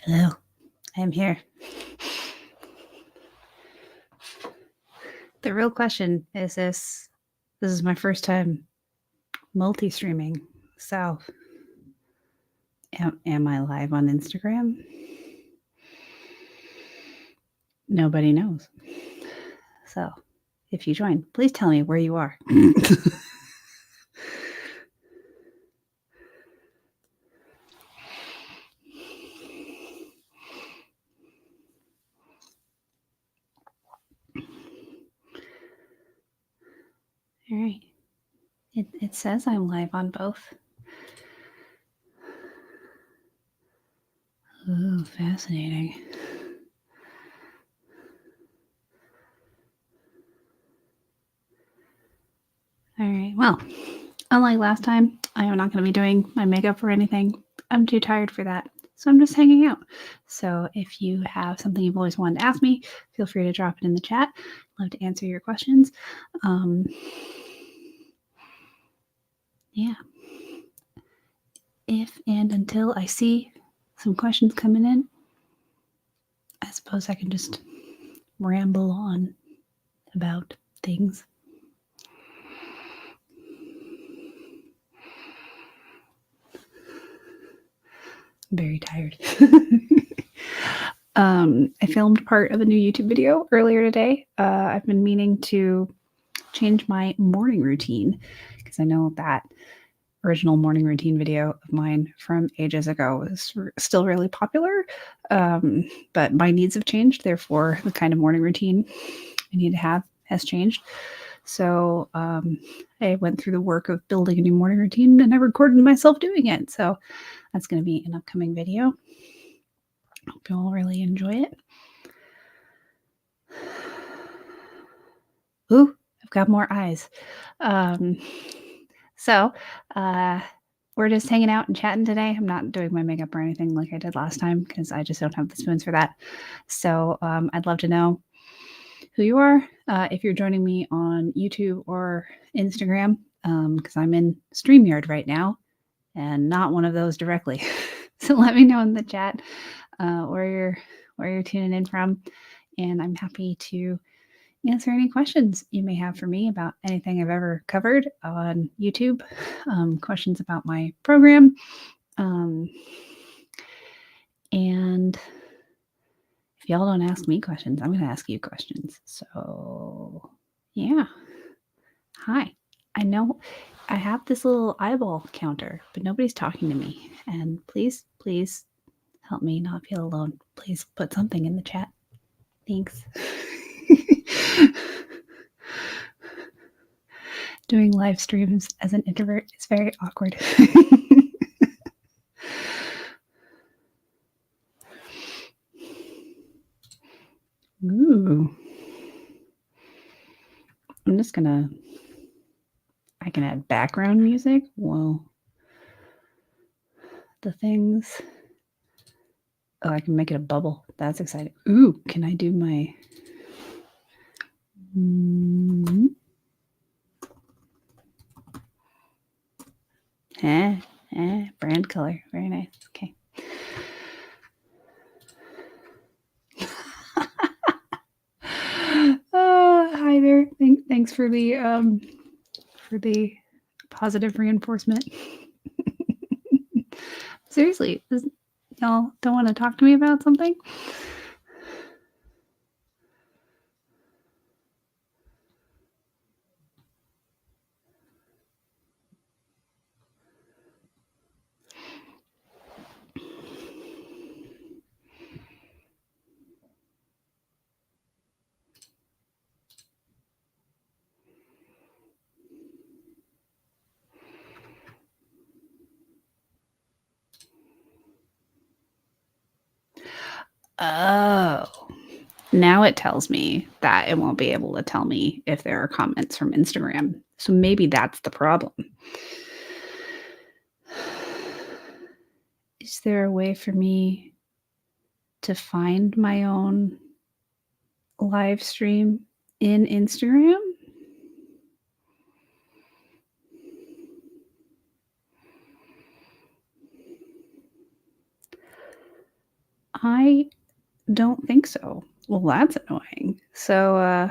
Hello, I am here. The real question is this is my first time multi-streaming. So, am I live on Instagram? Nobody knows. So, if you join, please tell me where you are. All right. It says I'm live on both. Oh, fascinating. All right. Well, unlike last time, I am not going to be doing my makeup or anything. I'm too tired for that. So I'm just hanging out. So if you have something you've always wanted to ask me, feel free to drop it in the chat. I'd love to answer your questions. Yeah. If and until I see some questions coming in, I suppose I can just ramble on about things. I'm very tired. I filmed part of a new YouTube video earlier today. I've been meaning to change my morning routine because I know that original morning routine video of mine from ages ago is still really popular. But my needs have changed. Therefore, the kind of morning routine I need to have has changed. So I went through the work of building a new morning routine and I recorded myself doing it. So that's going to be an upcoming video. Hope you all really enjoy it. Ooh, I've got more eyes. So we're just hanging out and chatting today. I'm not doing my makeup or anything like I did last time because I just don't have the spoons for that. So I'd love to know who you are. If you're joining me on YouTube or Instagram, because I'm in StreamYard right now and not one of those directly. So let me know in the chat where you're tuning in from, and I'm happy to answer any questions you may have for me about anything I've ever covered on YouTube, questions about my program, and if y'all don't ask me questions, I'm going to ask you questions. So, yeah. Hi. I know I have this little eyeball counter, but nobody's talking to me. And please, please help me not feel alone. Please put something in the chat. Thanks. Doing live streams as an introvert is very awkward. Ooh. I'm just gonna, I can add background music. Whoa. The things. Oh, I can make it a bubble. That's exciting. Ooh, can I do my... brand color. Very nice. Okay. Hi there. Thanks for the positive reinforcement. Seriously, y'all don't want to talk to me about something? Oh, now it tells me that it won't be able to tell me if there are comments from Instagram. So maybe that's the problem. Is there a way for me to find my own live stream in Instagram? I don't think so. Well, that's annoying. So,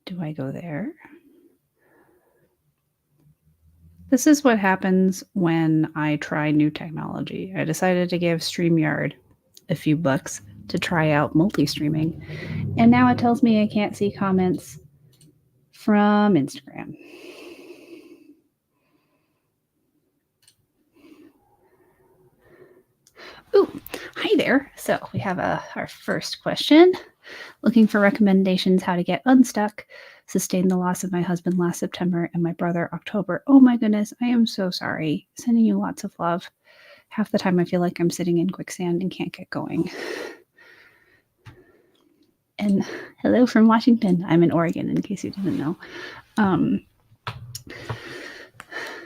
do I go there? This is what happens when I try new technology. I decided to give StreamYard a few bucks to try out multi-streaming, and now it tells me I can't see comments from Instagram. Ooh, hi there. So we have our first question. Looking for recommendations how to get unstuck. Sustained the loss of my husband last September and my brother October. Oh my goodness, I am so sorry. Sending you lots of love. Half the time I feel like I'm sitting in quicksand and can't get going. And hello from Washington. I'm in Oregon, in case you didn't know.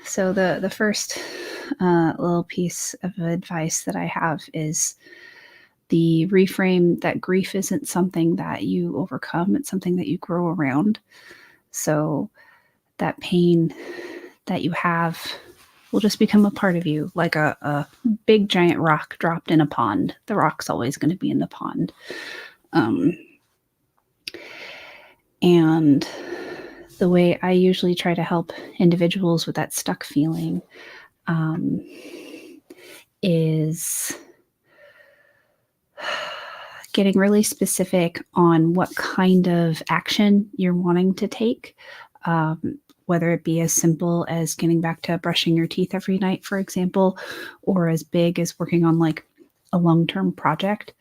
So the first little piece of advice that I have is the reframe that grief isn't something that you overcome, it's something that you grow around. So that pain that you have will just become a part of you, like a big giant rock dropped in a pond. The rock's always going to be in the pond. And the way I usually try to help individuals with that stuck feeling is getting really specific on what kind of action you're wanting to take, whether it be as simple as getting back to brushing your teeth every night, for example, or as big as working on like a long-term project,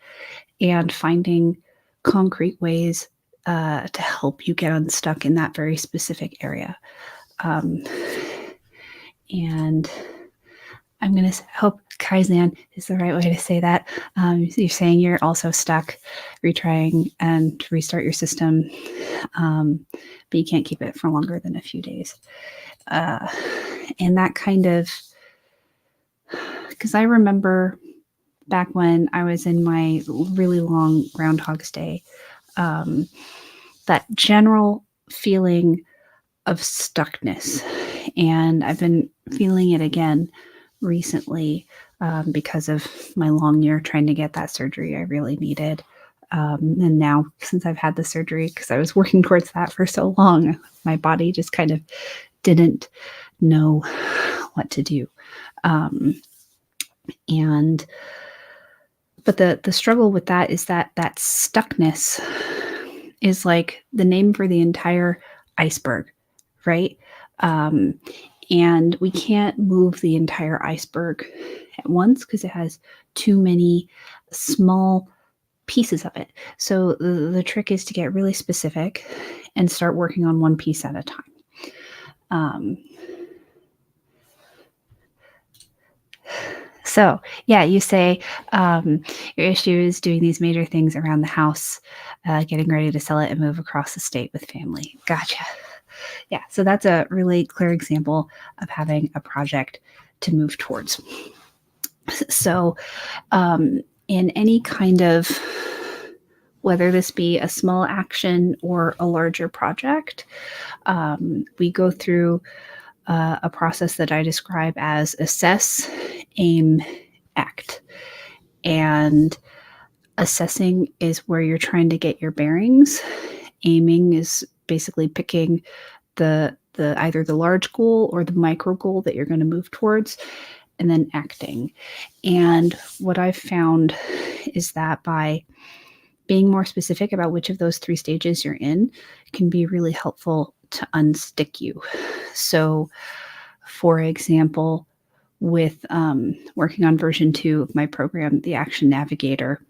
and finding concrete ways to help you get unstuck in that very specific area. And I'm going to hope Kaizen is the right way to say that. You're saying you're also stuck, retrying and to restart your system, but you can't keep it for longer than a few days. And that kind of, because I remember back when I was in my really long Groundhog's Day, that general feeling of stuckness. And I've been feeling it again recently because of my long year trying to get that surgery I really needed. And now, since I've had the surgery, because I was working towards that for so long, my body just kind of didn't know what to do. But the struggle with that is that stuckness is like the name for the entire iceberg, right? And we can't move the entire iceberg at once because it has too many small pieces of it. So the trick is to get really specific and start working on one piece at a time. So yeah, you say your issue is doing these major things around the house, getting ready to sell it and move across the state with family. Gotcha. Yeah, so that's a really clear example of having a project to move towards. So in any kind of, whether this be a small action or a larger project, we go through a process that I describe as assess, aim, act. And assessing is where you're trying to get your bearings. Aiming is basically picking the either the large goal or the micro goal that you're going to move towards, and then acting. And what I've found is that by being more specific about which of those three stages you're in can be really helpful to unstick you. So, for example, with working on version 2 of my program, the Action Navigator,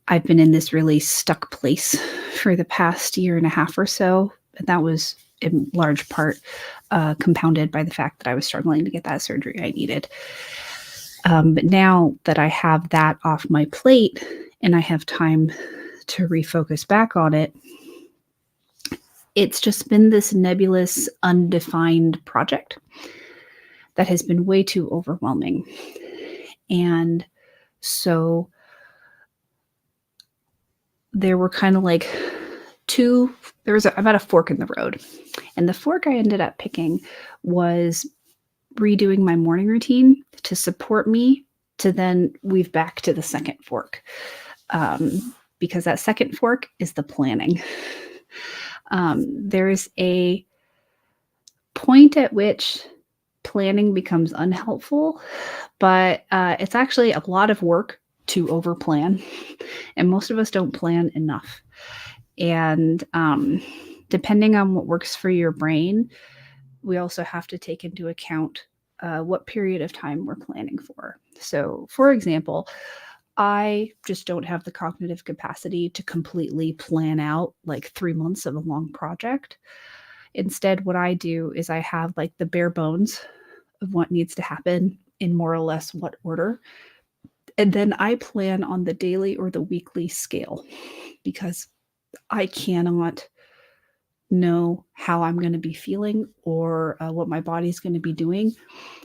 I've been in this really stuck place for the past year and a half or so. And that was in large part compounded by the fact that I was struggling to get that surgery I needed. But now that I have that off my plate and I have time to refocus back on it, it's just been this nebulous, undefined project that has been way too overwhelming. And so there were kind of like there was about a fork in the road. And the fork I ended up picking was redoing my morning routine to support me to then weave back to the second fork. Because that second fork is the planning. There's a point at which planning becomes unhelpful, but it's actually a lot of work to overplan, and most of us don't plan enough. And depending on what works for your brain, we also have to take into account what period of time we're planning for. So, for example, I just don't have the cognitive capacity to completely plan out like 3 months of a long project. Instead, what I do is I have like the bare bones of what needs to happen in more or less what order. And then I plan on the daily or the weekly scale because I cannot know how I'm going to be feeling or what my body's going to be doing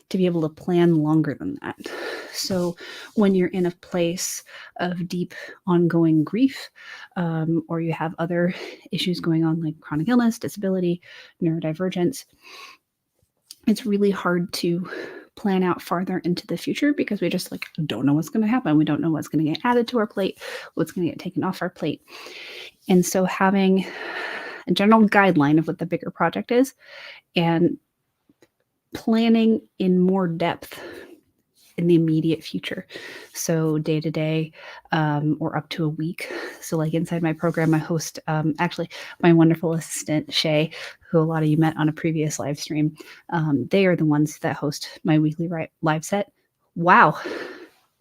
to be able to plan longer than that. So when you're in a place of deep ongoing grief, or you have other issues going on like chronic illness, disability, neurodivergence, it's really hard to plan out farther into the future because we just like don't know what's going to happen. We don't know what's going to get added to our plate, what's going to get taken off our plate. And so having a general guideline of what the bigger project is and planning in more depth in the immediate future. So day to day, or up to a week. So like inside my program, I host actually my wonderful assistant, Shay, who a lot of you met on a previous live stream. They are the ones that host my weekly live set. Wow.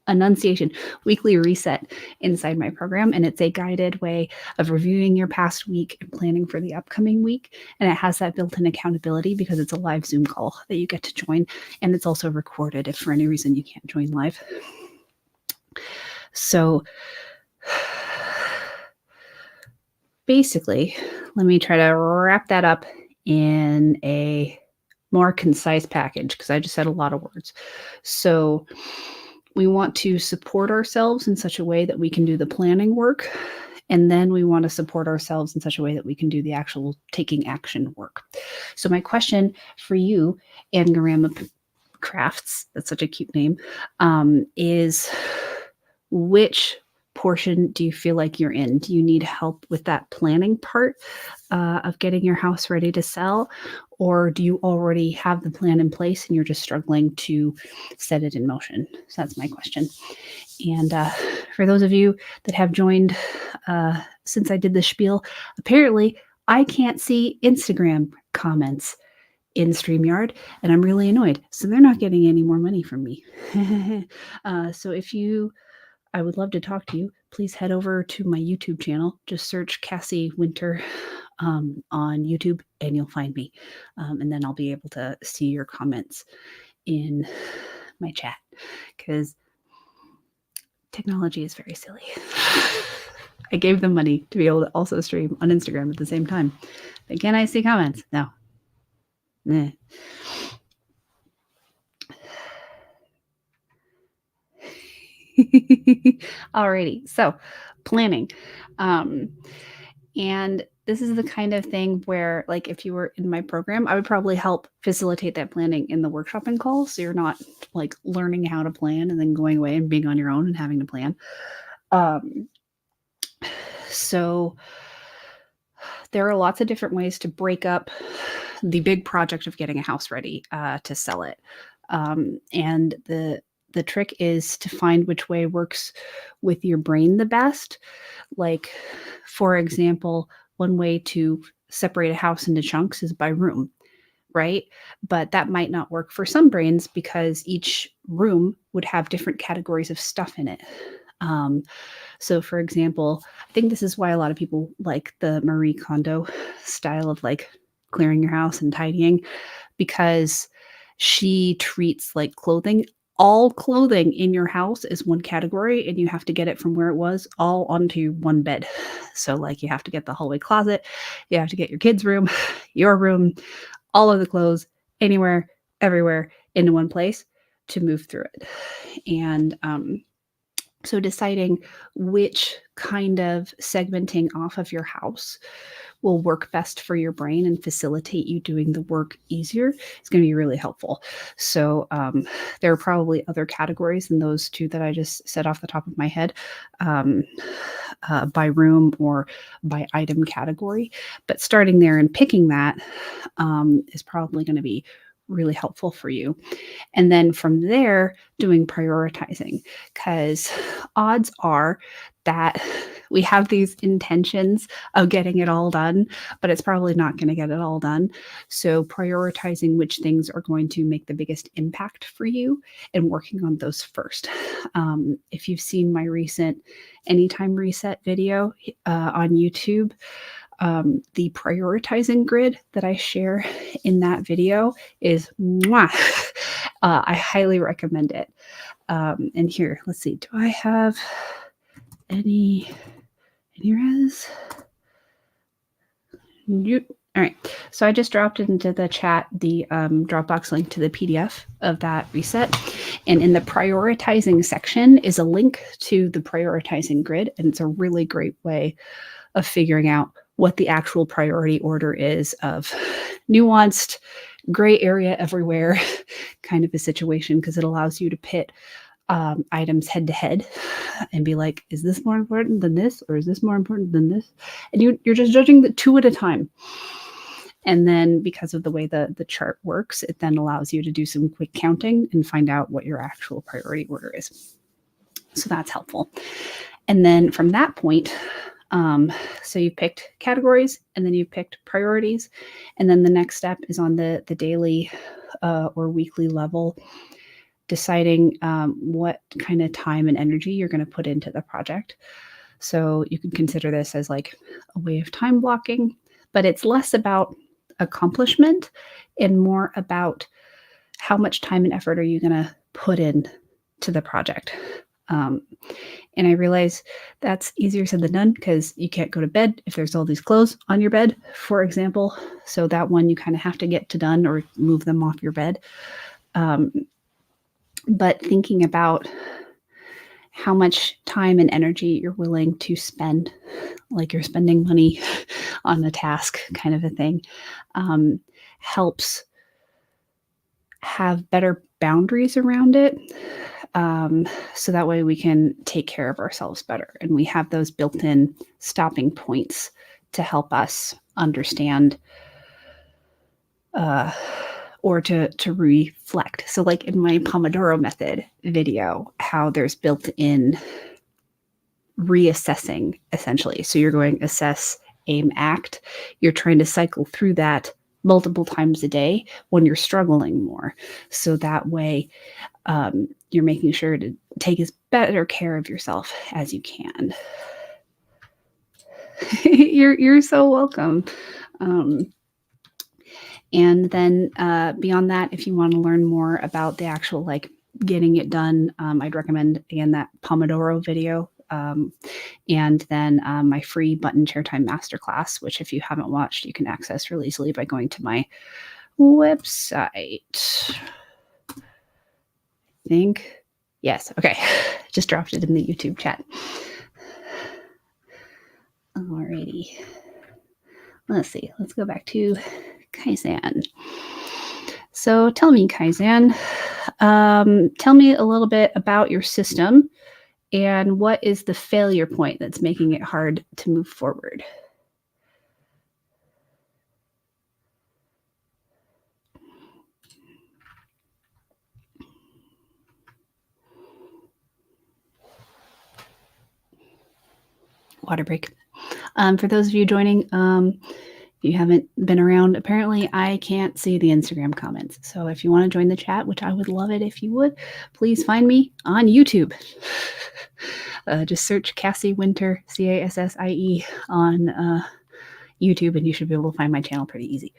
Enunciation, weekly reset inside my program. And it's a guided way of reviewing your past week and planning for the upcoming week. And it has that built-in accountability because it's a live Zoom call that you get to join. And it's also recorded if for any reason you can't join live. So basically, let me try to wrap that up in a more concise package because I just said a lot of words. So we want to support ourselves in such a way that we can do the planning work. And then we want to support ourselves in such a way that we can do the actual taking action work. So my question for you, Angarama Crafts, that's such a cute name, is which portion do you feel like you're in? Do you need help with that planning part of getting your house ready to sell? Or do you already have the plan in place and you're just struggling to set it in motion? So that's my question. And for those of you that have joined since I did the spiel, apparently I can't see Instagram comments in StreamYard, and I'm really annoyed. So they're not getting any more money from me. So if I would love to talk to you. Please head over to my YouTube channel. Just search Cassie Winter on YouTube and you'll find me. And then I'll be able to see your comments in my chat because technology is very silly. I gave them money to be able to also stream on Instagram at the same time. But can I see comments? No. Alrighty, so planning. And this is the kind of thing where, like, if you were in my program, I would probably help facilitate that planning in the workshopping call. So you're not like learning how to plan and then going away and being on your own and having to plan. So there are lots of different ways to break up the big project of getting a house ready to sell it. And the trick is to find which way works with your brain the best. Like, for example, one way to separate a house into chunks is by room, right? But that might not work for some brains because each room would have different categories of stuff in it. So for example, I think this is why a lot of people like the Marie Kondo style of like clearing your house and tidying, because she treats like clothing, all clothing in your house is one category and you have to get it from where it was all onto one bed. So like you have to get the hallway closet, you have to get your kids' room, your room, all of the clothes, anywhere, everywhere into one place to move through it. And so deciding which kind of segmenting off of your house will work best for your brain and facilitate you doing the work easier is going to be really helpful. So there are probably other categories than those two that I just said off the top of my head, by room or by item category. But starting there and picking that is probably going to be really helpful for you. And then from there, doing prioritizing, because odds are that we have these intentions of getting it all done, but it's probably not going to get it all done. So prioritizing which things are going to make the biggest impact for you and working on those first. If you've seen my recent Anytime Reset video on YouTube, the prioritizing grid that I share in that video is mwah. I highly recommend it. And here, let's see, do I have any res? All right, so I just dropped into the chat the Dropbox link to the PDF of that reset. And in the prioritizing section is a link to the prioritizing grid. And it's a really great way of figuring out what the actual priority order is of nuanced, gray area everywhere kind of a situation, because it allows you to pit items head to head and be like, is this more important than this? Or is this more important than this? And you're just judging the two at a time. And then because of the way the chart works, it then allows you to do some quick counting and find out what your actual priority order is. So that's helpful. And then from that point, so you've picked categories and then you've picked priorities. And then the next step is on the daily or weekly level, deciding what kind of time and energy you're going to put into the project. So you can consider this as like a way of time blocking, but it's less about accomplishment and more about how much time and effort are you going to put in to the project. And I realize that's easier said than done because you can't go to bed if there's all these clothes on your bed, for example. So that one you kind of have to get to done or move them off your bed. But thinking about how much time and energy you're willing to spend, like you're spending money on a task kind of a thing, helps have better boundaries around it. So that way we can take care of ourselves better. And we have those built-in stopping points to help us understand or to reflect. So like in my Pomodoro Method video, how there's built-in reassessing essentially. So you're going assess, aim, act. You're trying to cycle through that multiple times a day when you're struggling more. So that way you're making sure to take as better care of yourself as you can. You're so welcome. And then beyond that, if you want to learn more about the actual like getting it done, I'd recommend again that Pomodoro video. And then my free button chair time masterclass, which if you haven't watched, you can access really easily by going to my website. I think. Yes. Okay. Just dropped it in the YouTube chat. Alrighty. Let's see. Let's go back to Kaizen. So tell me, Kaizen, tell me a little bit about your system and what is the failure point that's making it hard to move forward? Water break. For those of you joining, if you haven't been around, apparently I can't see the Instagram comments. So if you want to join the chat, which I would love it if you would, please find me on YouTube. Just search Cassie Winter, Cassie, on YouTube, and you should be able to find my channel pretty easy.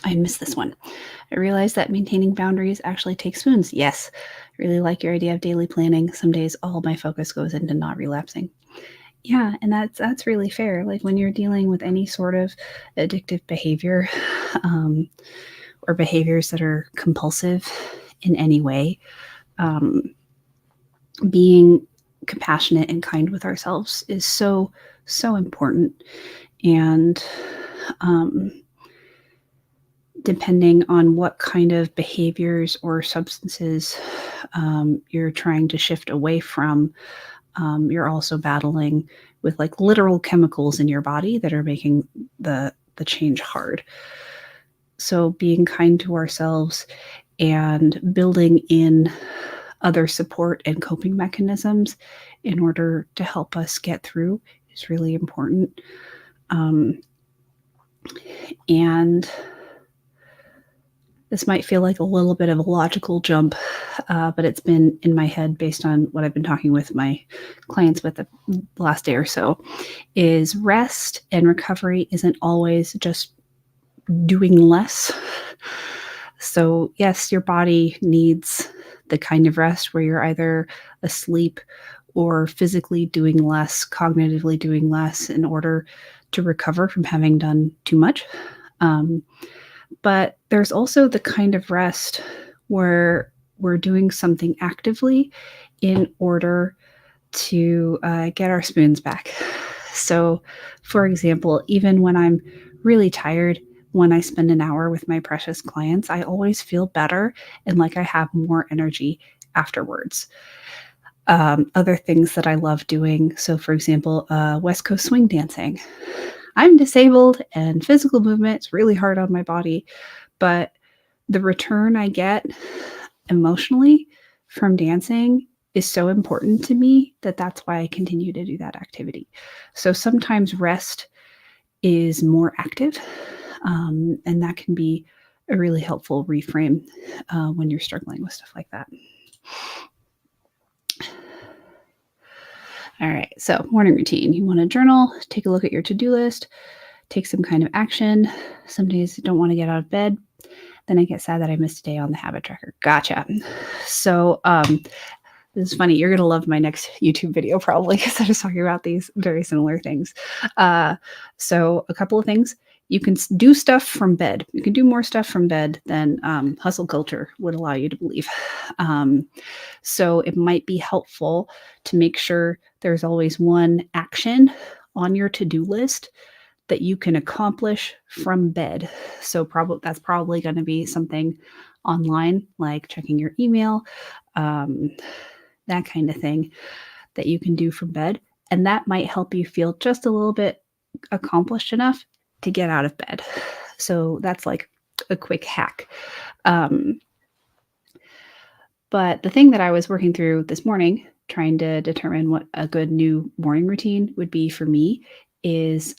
I missed this one. I realized that maintaining boundaries actually takes spoons. Yes, I really like your idea of daily planning. Some days all my focus goes into not relapsing. Yeah, and that's really fair. Like when you're dealing with any sort of addictive behavior, um, or behaviors that are compulsive in any way, um, being compassionate and kind with ourselves is so important. And um, depending on what kind of behaviors or substances you're trying to shift away from, you're also battling with like literal chemicals in your body that are making the change hard. So being kind to ourselves and building in other support and coping mechanisms in order to help us get through is really important. Um, and this might feel like a little bit of a logical jump, but it's been in my head based on what I've been talking with my clients with the last day or so, is rest and recovery isn't always just doing less. So, yes, your body needs the kind of rest where you're either asleep or physically doing less, cognitively doing less in order to recover from having done too much. Um, but there's also the kind of rest where we're doing something actively in order to get our spoons back. So, for example, even when I'm really tired, when I spend an hour with my precious clients, I always feel better and like I have more energy afterwards. Other things that I love doing. So, for example, West Coast swing dancing. I'm disabled and physical movement is really hard on my body, but the return I get emotionally from dancing is so important to me that that's why I continue to do that activity. So sometimes rest is more active, and that can be a really helpful reframe when you're struggling with stuff like that. All right, so morning routine. You want to journal, take a look at your to do list, take some kind of action. Some days you don't want to get out of bed. Then I get sad that I missed a day on the habit tracker. Gotcha. So, this is funny. You're going to love my next YouTube video probably because I was talking about these very similar things. So, a couple of things. You can do stuff from bed. You can do more stuff from bed than hustle culture would allow you to believe. So, it might be helpful to make sure there's always one action on your to do list that you can accomplish from bed. So that's probably going to be something online, like checking your email, um, that kind of thing that you can do from bed. And that might help you feel just a little bit accomplished enough to get out of bed. So that's like a quick hack. Um, but the thing that I was working through this morning, trying to determine what a good new morning routine would be for me, is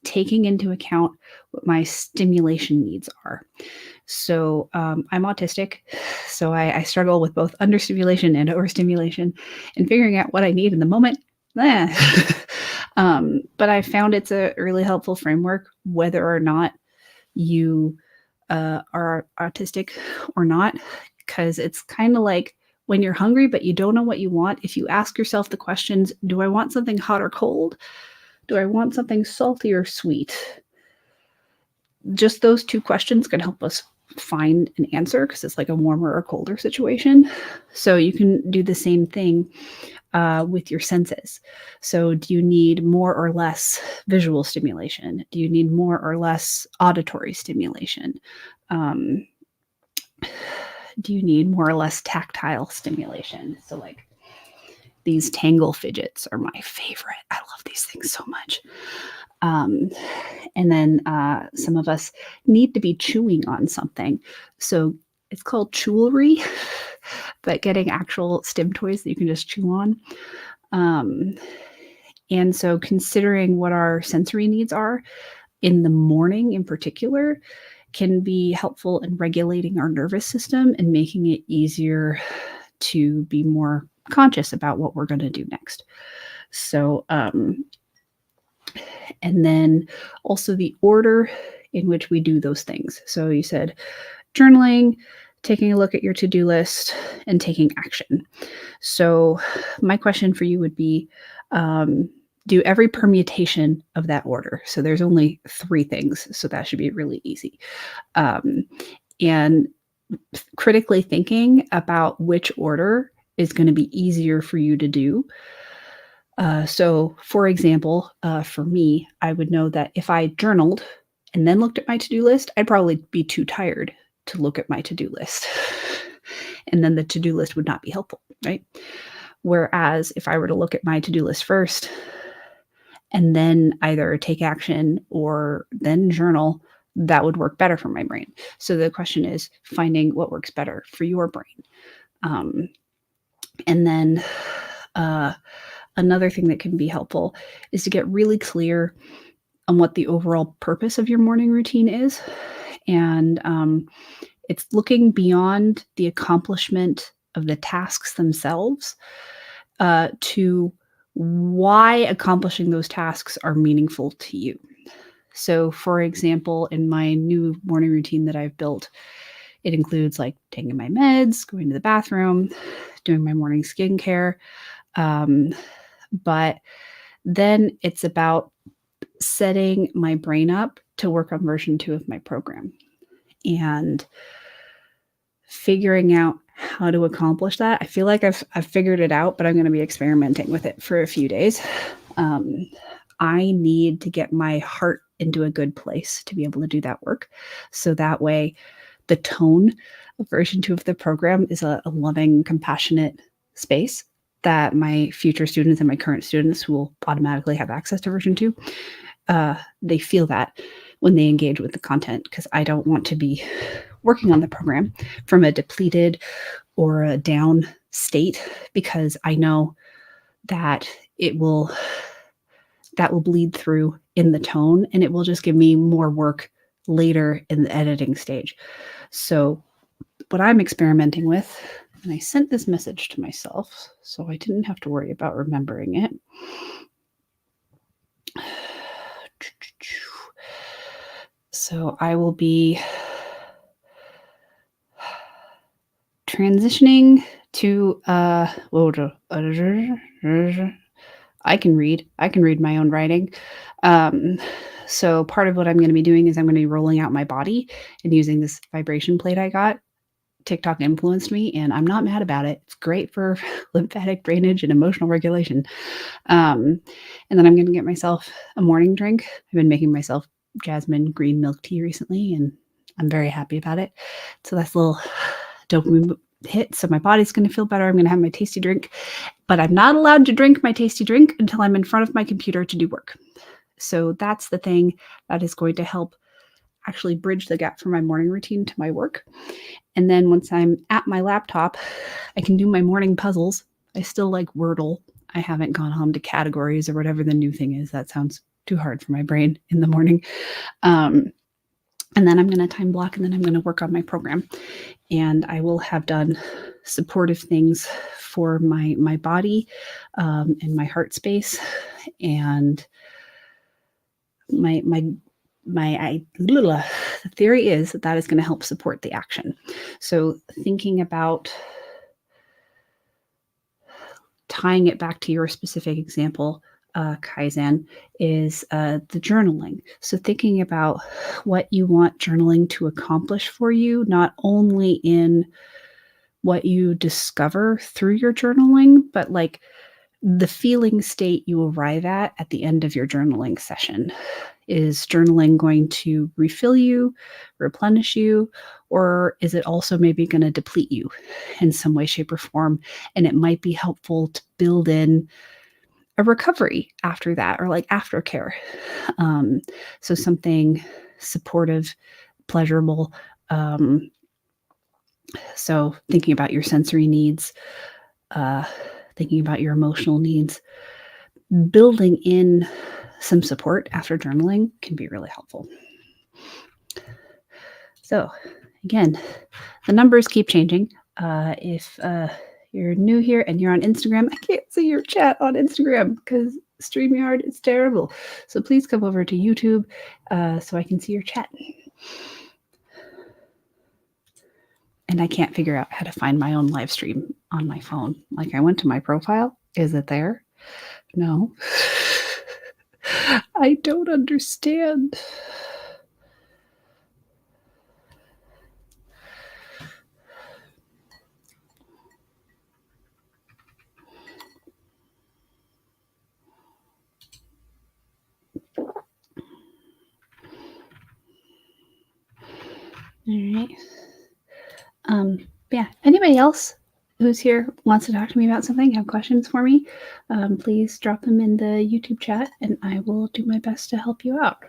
taking into account what my stimulation needs are. So I'm autistic, so I struggle with both understimulation and overstimulation, and figuring out what I need in the moment. But I found it's a really helpful framework, whether or not you are autistic or not, because it's kind of like when you're hungry but you don't know what you want. If you ask yourself the questions, do I want something hot or cold? Do I want something salty or sweet? Just those two questions can help us find an answer because it's like a warmer or colder situation. So you can do the same thing with your senses. So do you need more or less visual stimulation? Do you need more or less auditory stimulation? Um, do you need more or less tactile stimulation? So like these Tangle fidgets are my favorite. I love these things so much. And then some of us need to be chewing on something. So it's called jewelry, but getting actual stim toys that you can just chew on. And so considering what our sensory needs are in the morning in particular can be helpful in regulating our nervous system and making it easier to be more conscious about what we're going to do next. So, and then also the order in which we do those things. So you said journaling, taking a look at your to-do list and taking action. So my question for you would be, do every permutation of that order. So there's only 3 things, so that should be really easy. Um, and critically thinking about which order is gonna be easier for you to do. So for example, for me, I would know that if I journaled and then looked at my to-do list, I'd probably be too tired to look at my to-do list. And then the to-do list would not be helpful, right? Whereas if I were to look at my to-do list first and then either take action or then journal, that would work better for my brain. So the question is finding what works better for your brain. Um, and then another thing that can be helpful is to get really clear on what the overall purpose of your morning routine is. And it's looking beyond the accomplishment of the tasks themselves to why accomplishing those tasks are meaningful to you. So, for example, in my new morning routine that I've built, it includes like taking my meds, going to the bathroom, doing my morning skincare. Um, but then it's about setting my brain up to work on version 2 of my program and figuring out how to accomplish that. I feel like I've figured it out, but I'm going to be experimenting with it for a few days. I need to get my heart into a good place to be able to do that work. So that way the tone of version 2 of the program is a loving, compassionate space that my future students and my current students who will automatically have access to version 2, they feel that when they engage with the content, because I don't want to be working on the program from a depleted or a down state, because I know that that will bleed through in the tone and it will just give me more work later in the editing stage. So what I'm experimenting with, and I sent this message to myself so I didn't have to worry about remembering it. So I will be transitioning to I can read my own writing. So part of what I'm going to be doing is I'm going to be rolling out my body and using this vibration plate I got. TikTok influenced me and I'm not mad about it. It's great for lymphatic drainage and emotional regulation. And then I'm going to get myself a morning drink. I've been making myself jasmine green milk tea recently and I'm very happy about it. So that's a little dopamine hit. So my body's going to feel better. I'm going to have my tasty drink, but I'm not allowed to drink my tasty drink until I'm in front of my computer to do work. So that's the thing that is going to help actually bridge the gap from my morning routine to my work. And then once I'm at my laptop, I can do my morning puzzles. I still like Wordle. I haven't gone home to categories or whatever the new thing is. That sounds too hard for my brain in the morning. And then I'm going to time block and then I'm going to work on my program. And I will have done supportive things for my body and my heart space and the theory is that is going to help support the action. So thinking about tying it back to your specific example, Kaizen, is the journaling. So thinking about what you want journaling to accomplish for you, not only in what you discover through your journaling, but like the feeling state you arrive at the end of your journaling session. Is journaling going to refill you, replenish you, or is it also maybe going to deplete you in some way, shape, or form? And it might be helpful to build in a recovery after that or like aftercare. So something supportive, pleasurable. So thinking about your sensory needs, thinking about your emotional needs, building in some support after journaling can be really helpful. So again, the numbers keep changing. If you're new here and you're on Instagram, I can't see your chat on Instagram because StreamYard is terrible. So please come over to YouTube so I can see your chat. and I can't figure out how to find my own live stream on my phone. Like, I went to my profile. Is it there? No. I don't understand. All right. Yeah. Anybody else who's here wants to talk to me about something, have questions for me, please drop them in the YouTube chat, and I will do my best to help you out.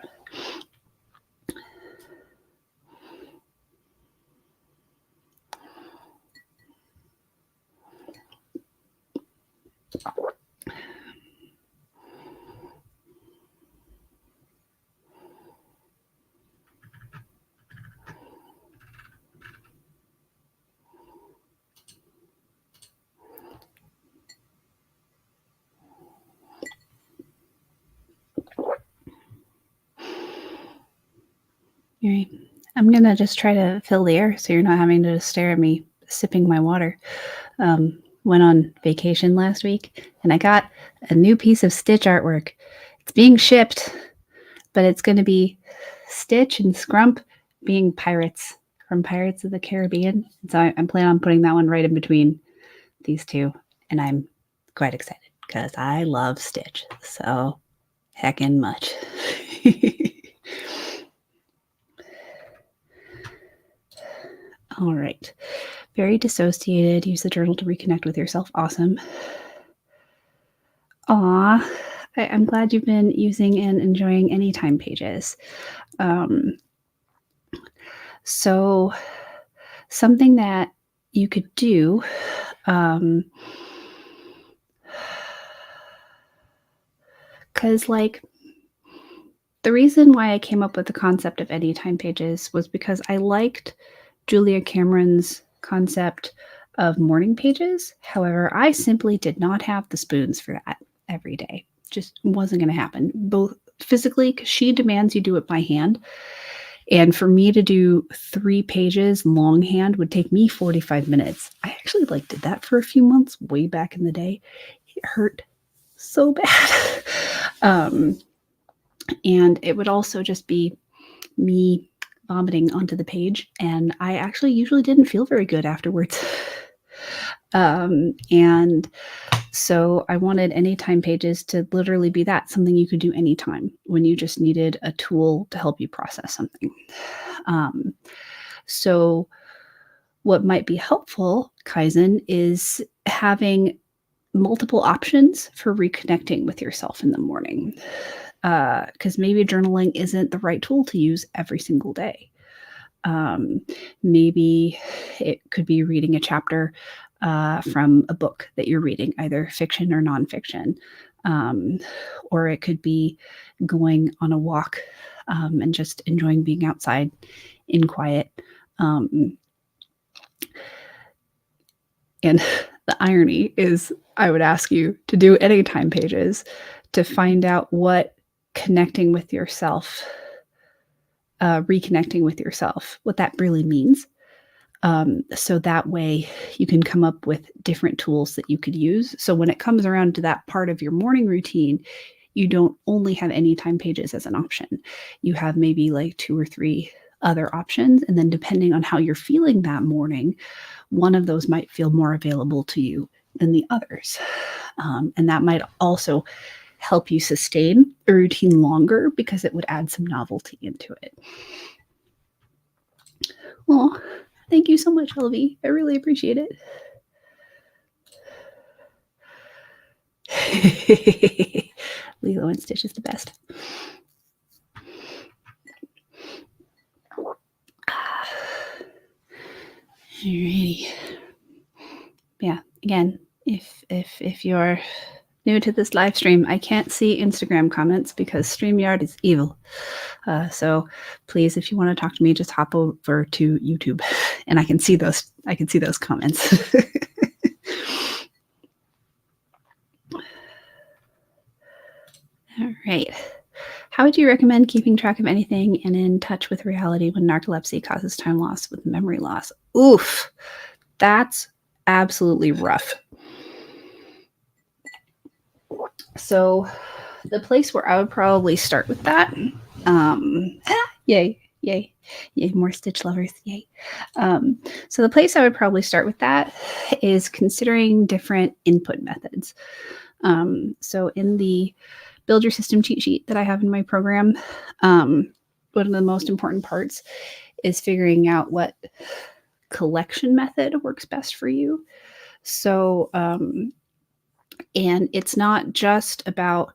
All right. I'm going to just try to fill the air so you're not having to just stare at me sipping my water. Went on vacation last week, and I got a new piece of Stitch artwork. It's being shipped, but it's going to be Stitch and Scrump being pirates from Pirates of the Caribbean. So I'm planning on putting that one right in between these two, and I'm quite excited because I love Stitch so heckin' much. All right. Very dissociated. Use the journal to reconnect with yourself. Awesome. Aw, I'm glad you've been using and enjoying Anytime Pages. So something that you could do, because like the reason why I came up with the concept of Anytime Pages was because I liked Julia Cameron's concept of morning pages. However, I simply did not have the spoons for that every day. Just wasn't going to happen. Both physically, because she demands you do it by hand. And for me to do 3 pages longhand would take me 45 minutes. I actually did that for a few months way back in the day. It hurt so bad. And it would also just be me vomiting onto the page, and I actually usually didn't feel very good afterwards. And so I wanted Anytime Pages to literally be that, something you could do anytime when you just needed a tool to help you process something. So what might be helpful, Kaizen, is having multiple options for reconnecting with yourself in the morning. Because maybe journaling isn't the right tool to use every single day. Maybe it could be reading a chapter from a book that you're reading, either fiction or nonfiction. Or it could be going on a walk and just enjoying being outside in quiet. And the irony is, I would ask you to do Anytime Pages to find out what connecting with yourself, reconnecting with yourself, what that really means. So that way you can come up with different tools that you could use. So when it comes around to that part of your morning routine, you don't only have Anytime Pages as an option. You have maybe 2 or 3 other options. And then depending on how you're feeling that morning, one of those might feel more available to you than the others. And that might also help you sustain a routine longer because it would add some novelty into it. Well, thank you so much, LV. I really appreciate it. Lilo and Stitch is the best. Alrighty. Yeah, again, if you're new to this live stream, I can't see Instagram comments because StreamYard is evil. So please, if you want to talk to me, just hop over to YouTube and I can see those comments. All right. How would you recommend keeping track of anything and in touch with reality when narcolepsy causes time loss with memory loss? Oof, that's absolutely rough. So the place where I would probably start with that, yay, yay, yay, more Stitch lovers, yay. So the place I would probably start with that is considering different input methods. So in the Build Your System cheat sheet that I have in my program, one of the most important parts is figuring out what collection method works best for you. So, and it's not just about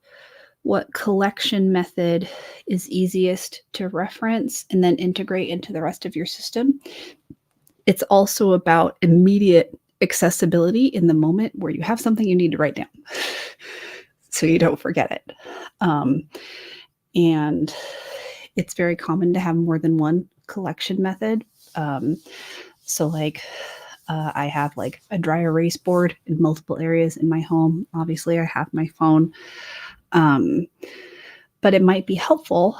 what collection method is easiest to reference and then integrate into the rest of your system. It's also about immediate accessibility in the moment where you have something you need to write down so you don't forget it. And it's very common to have more than one collection method. So like I have like a dry erase board in multiple areas in my home. Obviously, I have my phone. But it might be helpful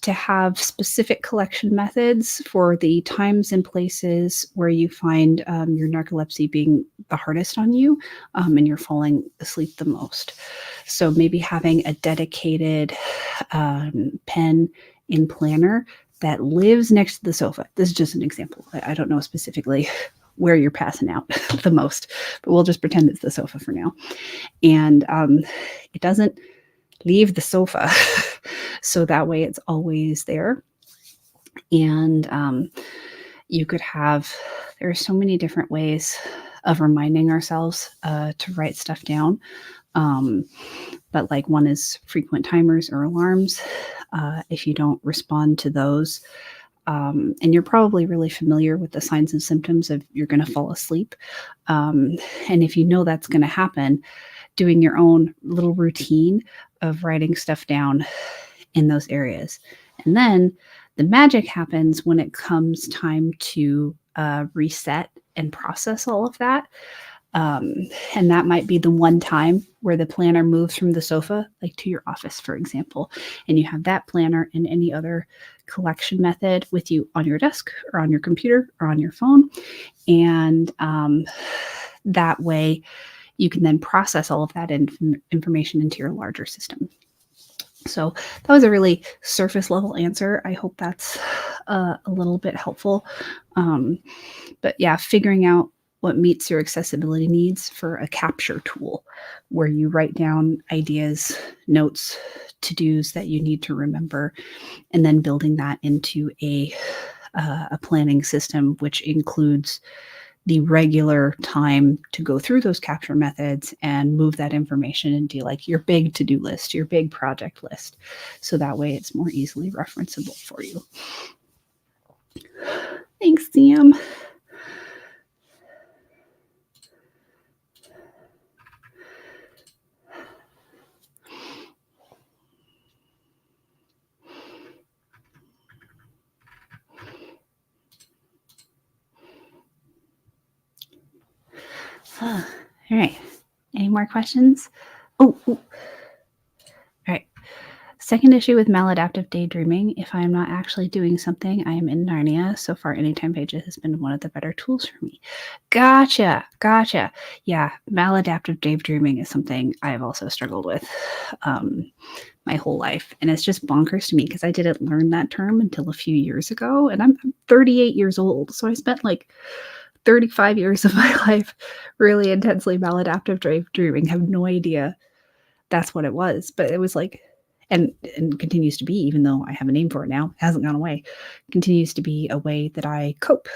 to have specific collection methods for the times and places where you find your narcolepsy being the hardest on you and you're falling asleep the most. So maybe having a dedicated pen in planner that lives next to the sofa. This is just an example. I don't know specifically where you're passing out the most, but we'll just pretend it's the sofa for now. And it doesn't leave the sofa. So that way it's always there. And you could have, there are so many different ways of reminding ourselves to write stuff down. But like one is frequent timers or alarms. If you don't respond to those, and you're probably really familiar with the signs and symptoms of you're going to fall asleep. And if you know that's going to happen, doing your own little routine of writing stuff down in those areas. And then the magic happens when it comes time to reset and process all of that. And that might be the one time where the planner moves from the sofa, like to your office, for example, and you have that planner and any other collection method with you on your desk or on your computer or on your phone. And that way you can then process all of that information into your larger system. So that was a really surface level answer. I hope that's a little bit helpful. But yeah, figuring out what meets your accessibility needs for a capture tool where you write down ideas, notes, to-dos that you need to remember, and then building that into a planning system, which includes the regular time to go through those capture methods and move that information into like your big to-do list, your big project list. So that way it's more easily referenceable for you. Thanks, Sam. All right. Any more questions? Oh. All right. Second issue with maladaptive daydreaming. If I am not actually doing something, I am in Narnia. So far, Anytime Pages has been one of the better tools for me. Gotcha. Yeah, maladaptive daydreaming is something I've also struggled with my whole life. And it's just bonkers to me because I didn't learn that term until a few years ago. And I'm 38 years old. So I spent like 35 years of my life really intensely maladaptive daydreaming. Have no idea that's what it was. But it was like, and continues to be, even though I have a name for it now, hasn't gone away, continues to be a way that I cope.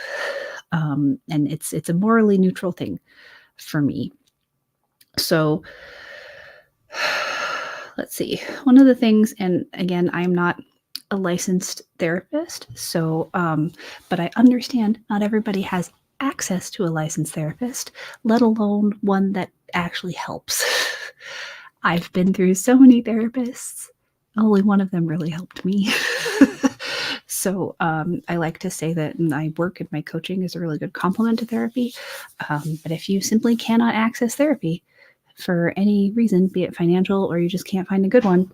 And it's a morally neutral thing for me. So let's see. One of the things, and again, I'm not a licensed therapist, so but I understand not everybody has access to a licensed therapist, let alone one that actually helps. I've been through so many therapists. Only one of them really helped me. So I like to say that my work and my coaching is a really good complement to therapy. But if you simply cannot access therapy for any reason, be it financial or you just can't find a good one,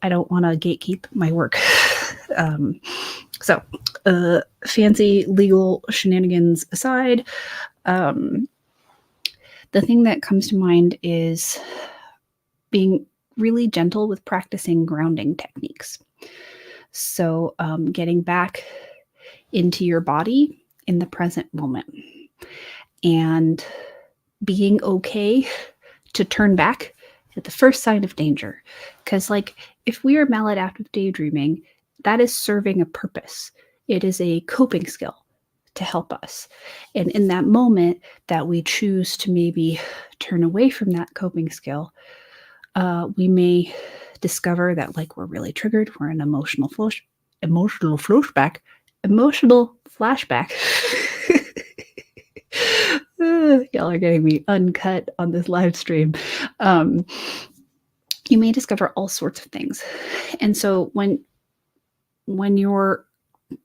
I don't want to gatekeep my work. So fancy legal shenanigans aside, the thing that comes to mind is being really gentle with practicing grounding techniques. So getting back into your body in the present moment and being okay to turn back at the first sign of danger. Because, like, if we are maladaptive daydreaming, that is serving a purpose. It is a coping skill to help us. And in that moment that we choose to maybe turn away from that coping skill, we may discover that, like, we're really triggered. We're in emotional flashback. Y'all are getting me uncut on this live stream. You may discover all sorts of things. And so when you're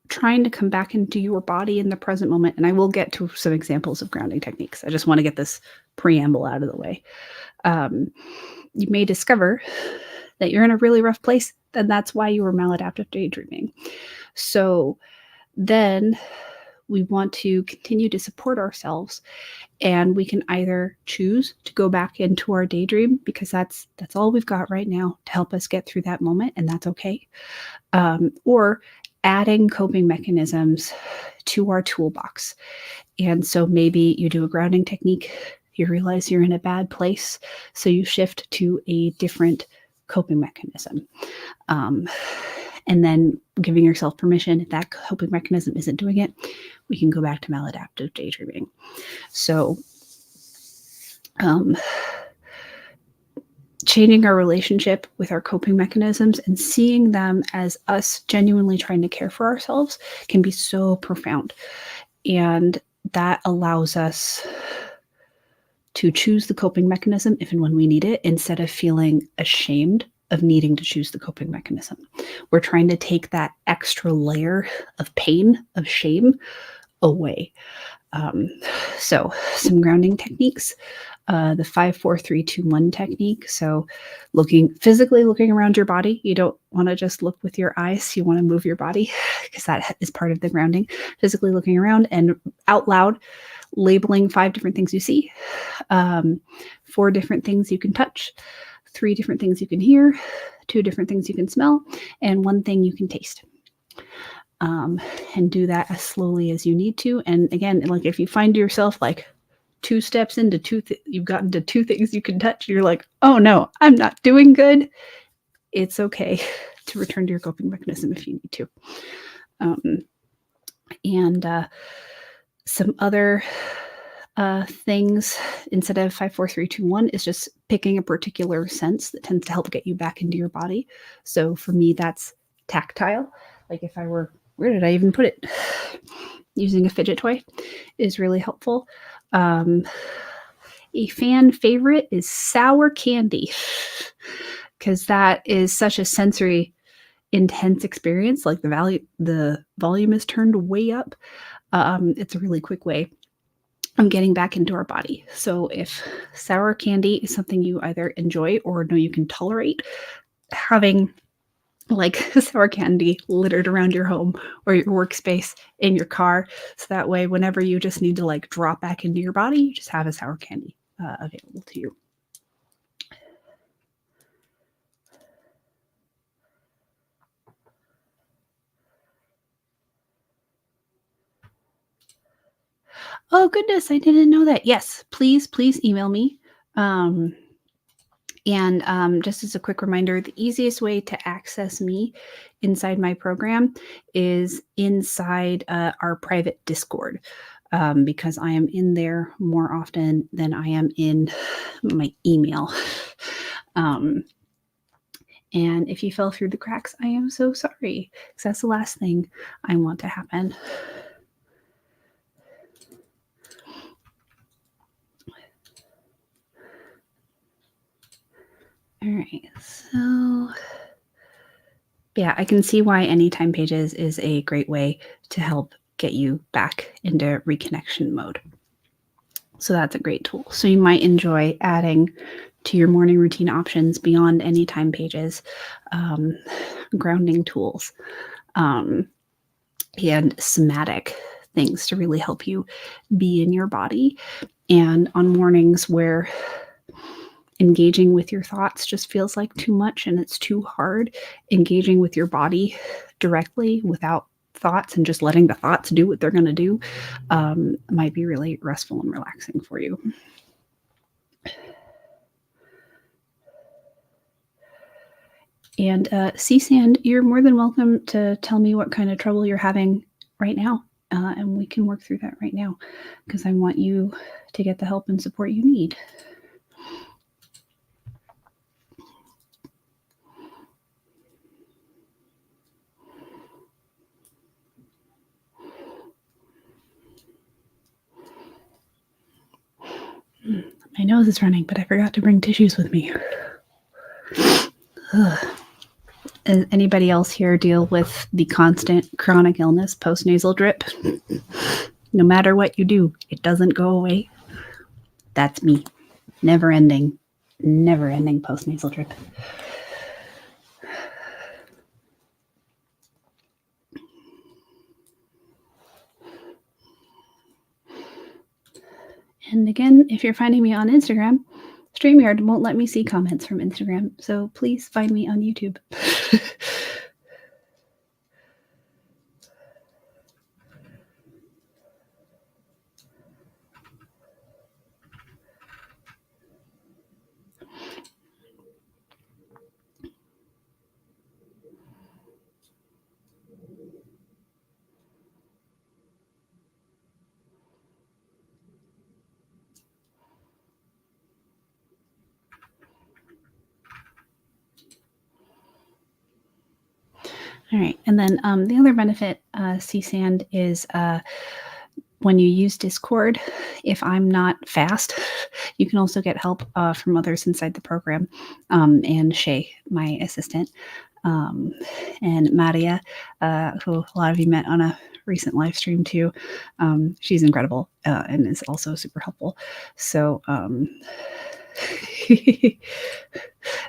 trying to come back into your body in the present moment, and I will get to some examples of grounding techniques. I just want to get this preamble out of the way. You may discover that you're in a really rough place, and that's why you were maladaptive daydreaming. So then we want to continue to support ourselves, and we can either choose to go back into our daydream because that's all we've got right now to help us get through that moment, and that's okay. Or adding coping mechanisms to our toolbox. And so maybe you do a grounding technique, you realize you're in a bad place, so you shift to a different coping mechanism. And then giving yourself permission, if that coping mechanism isn't doing it, we can go back to maladaptive daydreaming. So changing our relationship with our coping mechanisms and seeing them as us genuinely trying to care for ourselves can be so profound. And that allows us to choose the coping mechanism if and when we need it, instead of feeling ashamed of needing to choose the coping mechanism. We're trying to take that extra layer of pain, of shame away. So some grounding techniques, the 5-4-3-2-1 technique. So physically looking around your body. You don't want to just look with your eyes. You want to move your body because that is part of the grounding. Physically looking around and out loud labeling 5 different things you see, 4 different things you can touch, 3 different things you can hear, 2 different things you can smell, and 1 thing you can taste. And do that as slowly as you need to. And again, like if you find yourself like 2 steps into you've gotten to 2 things you can touch, you're like, oh no, I'm not doing good. It's okay to return to your coping mechanism if you need to. And some other things instead of 5-4-3-2-1 is just picking a particular sense that tends to help get you back into your body. So for me, that's tactile. Like if I were, where did I even put it? Using a fidget toy is really helpful. A fan favorite is sour candy because that is such a sensory intense experience. Like the volume is turned way up. It's a really quick way of getting back into our body. So if sour candy is something you either enjoy or know you can tolerate, having like sour candy littered around your home or your workspace, in your car, so that way whenever you just need to like drop back into your body, you just have a sour candy available to you. Oh goodness, I didn't know that. Yes, please email me. And just as a quick reminder, the easiest way to access me inside my program is inside our private Discord, because I am in there more often than I am in my email. And if you fell through the cracks, I am so sorry, because that's the last thing I want to happen. All right, so yeah, I can see why Anytime Pages is a great way to help get you back into reconnection mode. So that's a great tool. So you might enjoy adding to your morning routine options beyond any time pages, grounding tools, and somatic things to really help you be in your body. And on mornings where engaging with your thoughts just feels like too much and it's too hard, engaging with your body directly without thoughts and just letting the thoughts do what they're going to do might be really restful and relaxing for you. And C-Sand, you're more than welcome to tell me what kind of trouble you're having right now, and we can work through that right now, because I want you to get the help and support you need. My nose is running, but I forgot to bring tissues with me. Does anybody else here deal with the constant chronic illness post-nasal drip? No matter what you do, it doesn't go away. That's me. Never ending post-nasal drip. And again, if you're finding me on Instagram, StreamYard won't let me see comments from Instagram, so please find me on YouTube. All right, and then the other benefit, C-Sand, is when you use Discord, if I'm not fast, you can also get help from others inside the program, and Shay, my assistant, and Maria, who a lot of you met on a recent live stream too. She's incredible and is also super helpful. So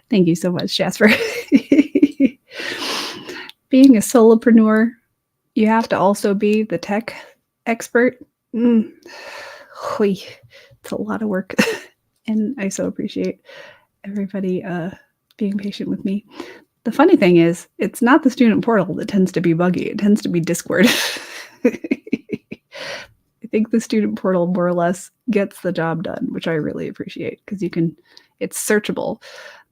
thank you so much, Jasper. Being a solopreneur, you have to also be the tech expert. It's a lot of work. And I so appreciate everybody being patient with me. The funny thing is, it's not the student portal that tends to be buggy. It tends to be Discord. I think the student portal more or less gets the job done, which I really appreciate, because it's searchable.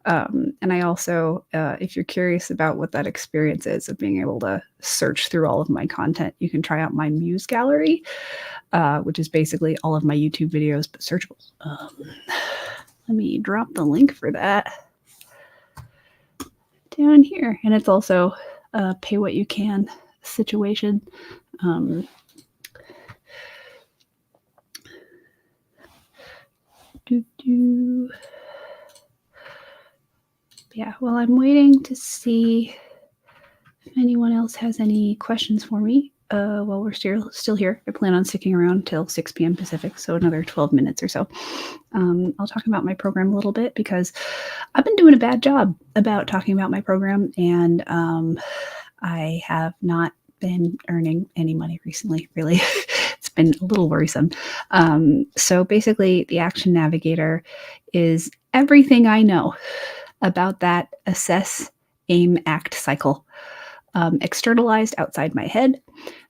And I also, if you're curious about what that experience is of being able to search through all of my content, you can try out my Muse gallery, which is basically all of my YouTube videos, but searchable. Let me drop the link for that down here. And it's also a pay what you can situation. Yeah, well, I'm waiting to see if anyone else has any questions for me while we're still here. I plan on sticking around till 6 p.m. Pacific, so another 12 minutes or so. I'll talk about my program a little bit, because I've been doing a bad job about talking about my program, and I have not been earning any money recently, really. It's been a little worrisome. So basically, the Action Navigator is everything I know about that assess, aim, act cycle, externalized outside my head.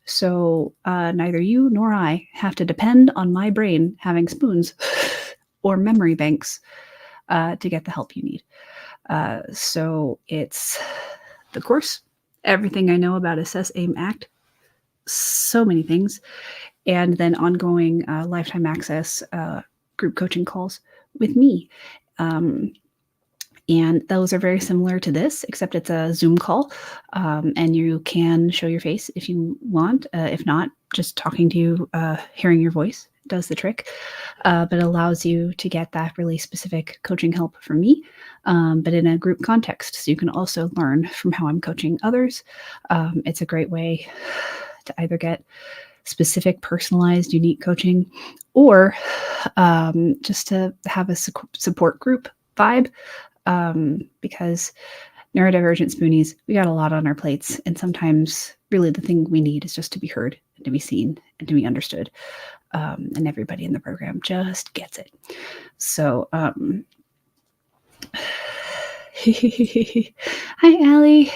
So neither you nor I have to depend on my brain having spoons or memory banks to get the help you need. So it's the course, everything I know about assess, aim, act, so many things, and then ongoing lifetime access group coaching calls with me. And those are very similar to this, except it's a Zoom call, and you can show your face if you want. If not, just talking to you, hearing your voice does the trick, but it allows you to get that really specific coaching help from me, but in a group context. So you can also learn from how I'm coaching others. It's a great way to either get specific, personalized, unique coaching, or just to have a support group vibe, because neurodivergent spoonies, we got a lot on our plates. And sometimes really the thing we need is just to be heard and to be seen and to be understood. And everybody in the program just gets it. So, hi, Allie.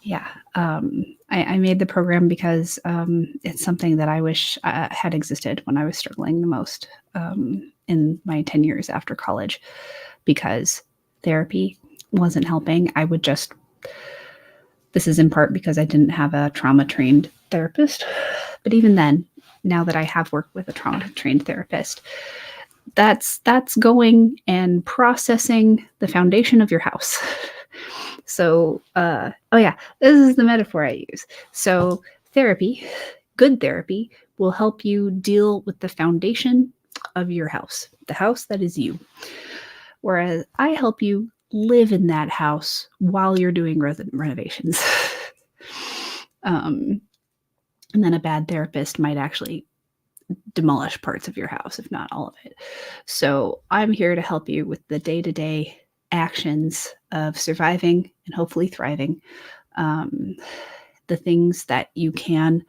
Yeah, I made the program because it's something that I wish had existed when I was struggling the most in my 10 years after college, because therapy wasn't helping. This is in part because I didn't have a trauma-trained therapist. But even then, now that I have worked with a trauma-trained therapist, that's going and processing the foundation of your house. So, oh yeah, this is the metaphor I use. So therapy, good therapy, will help you deal with the foundation of your house, the house that is you. Whereas I help you live in that house while you're doing renovations. And then a bad therapist might actually demolish parts of your house, if not all of it. So I'm here to help you with the day-to-day actions of surviving and hopefully thriving. The things that you can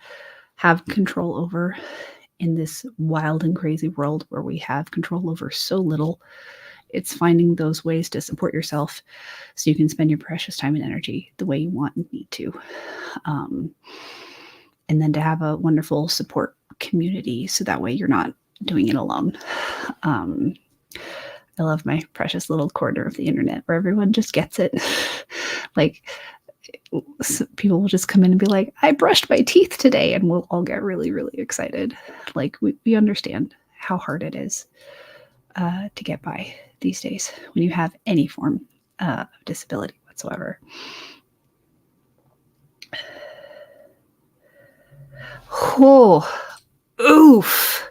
have control over in this wild and crazy world where we have control over so little. It's finding those ways to support yourself so you can spend your precious time and energy the way you want and need to. And then to have a wonderful support community so that way you're not doing it alone. I love my precious little corner of the internet where everyone just gets it. Like, people will just come in and be like, I brushed my teeth today, and we'll all get really, really excited. Like, we understand how hard it is to get by these days when you have any form of disability whatsoever. Oh, oof.